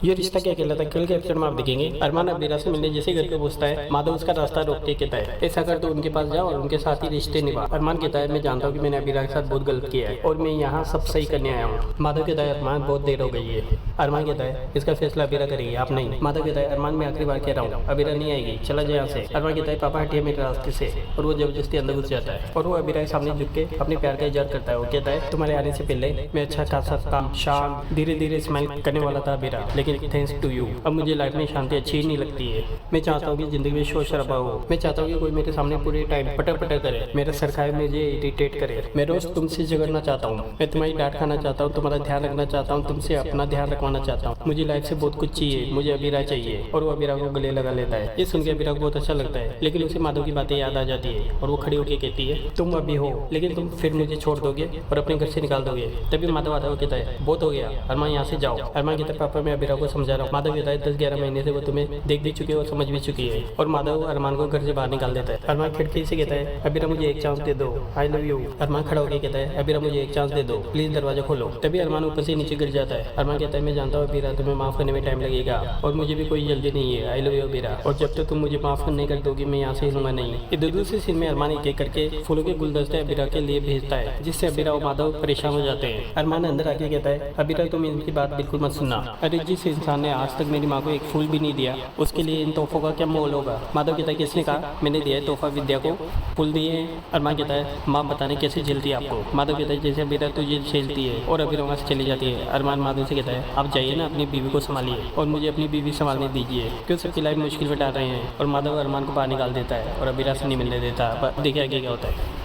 ये रिश्ता क्या कहलाता है, कल के एपिसोड में आप देखेंगे। अरमान अबीरा से मिलने जैसे घर पे पहुंचता है, माधव उसका रास्ता रोक के कहता है ऐसा कर तो उनके पास जाओ और उनके साथ ही रिश्ते निभा। अरमान कहता है मैं जानता हूँ कि मैंने अबीरा के साथ बहुत गलत किया है और मैं यहाँ सब सही करने आया हूँ। माधव कहता है अरमान बहुत देर हो गई है। अरमान कहता है इसका फैसला अबीरा करेगी, आप नहीं। माधव कहता है अरमान मैं आखिरी बार कह रहा हूँ, अबीरा नहीं आएगी, चला जाए यहाँ से। अरमान कहता है पापा हटिए मेरे रास्ते से, और वो जबरदस्ती अंदर घुस जाता है और वो अबीरा के सामने झुक के अपने प्यार का इजहार करता है। वो कहता है तुम्हारे आने से पहले मैं अच्छा खासा काम शांत धीरे धीरे स्माइल करने वाला था अबीरा, लेकिन थैंक्स टू यू अब मुझे लाइफ में शांति अच्छी नहीं लगती है। मैं चाहता हूँ कि जिंदगी में शोर शराबा हो, मैं चाहता हूँ कि कोई मेरे सामने पूरे टाइम पटर पटर करे, मेरा सर खाए, मुझे इरिटेट करे। मैं रोज तुमसे झगड़ना चाहता हूँ, मैं तुम्हारी डांट खाना चाहता हूँ, तुम्हारा ध्यान रखना चाहता हूँ, तुमसे अपना ध्यान रखवाना चाहता हूँ। मुझे लाइफ से बहुत कुछ चाहिए, मुझे अबीरा चाहिए। और वो अबीरा को गले लगा लेता है। ये सुन के अबीरा को बहुत अच्छा लगता है, लेकिन उसे माधव की बातें याद आ जाती है और वो खड़ी होकर कहती है तुम अभी हो, लेकिन तुम फिर मुझे छोड़ दोगे और अपने घर से निकाल दोगे। तभी माधव आता है, कहता है बहुत हो गया अरमान, यहाँ से जाओ। अरमान कहता है पापा मैं अबीरा को समझा रहा हूँ। माधव कहता है 10-11 महीने से वो तुम्हें देख भी चुकी है और समझ भी चुकी है। और माधव अरमान को घर से बाहर निकाल देता है। अरमान खिड़की से कहता है अबीरा मुझे एक चांस दे दो, आई लव यू। अरमान खड़ा होकर कहता है अबीरा मुझे एक चांस दे दो, प्लीज दरवाजा खोलो। तभी अरमान ऊपर से नीचे गिर जाता है। अरमान कहता है मैं जानता हूँ अबीरा तुम्हें माफ करने में टाइम लगेगा और मुझे भी कोई जल्दी नहीं है, आई लव यू अबीरा, और जब तक तुम मुझे माफ नहीं कर दोगी मैं यहाँ से हिलूंगा नहीं। इधर दूसरी सीन में अरमान एक एक करके फूलों के गुलदस्ते अबीरा के लिए भेजता है, जिससे अबीरा और माधव परेशान हो जाते हैं। अरमान अंदर आके कहता है अबीरा तुम इनकी बात बिल्कुल मत सुनना, अरे जिस इंसान ने आज तक मेरी माँ को एक फूल भी नहीं दिया उसके लिए इन तोहफों का क्या मोल होगा। माधव कहता है किसने कहा, मैंने दिया है तोहफा विद्या को, फूल दिए। अरमान कहता है माँ बताने कैसे झेलती है आपको। माधव कहता है जैसे अबीरा तुझे झेलती है, और अबीरा वहाँ से चली जाती है। अरमान माधव से कहता है आप जाइए ना, अपनी बीवी को संभालिए और मुझे अपनी बीवी संभालने दीजिए, क्यों सबकी लाइफ मुश्किल में डाल रहे हैं। और माधव अरमान को बाहर निकाल देता है और अबीरा से नहीं मिलने देता। देखिए आगे क्या होता है।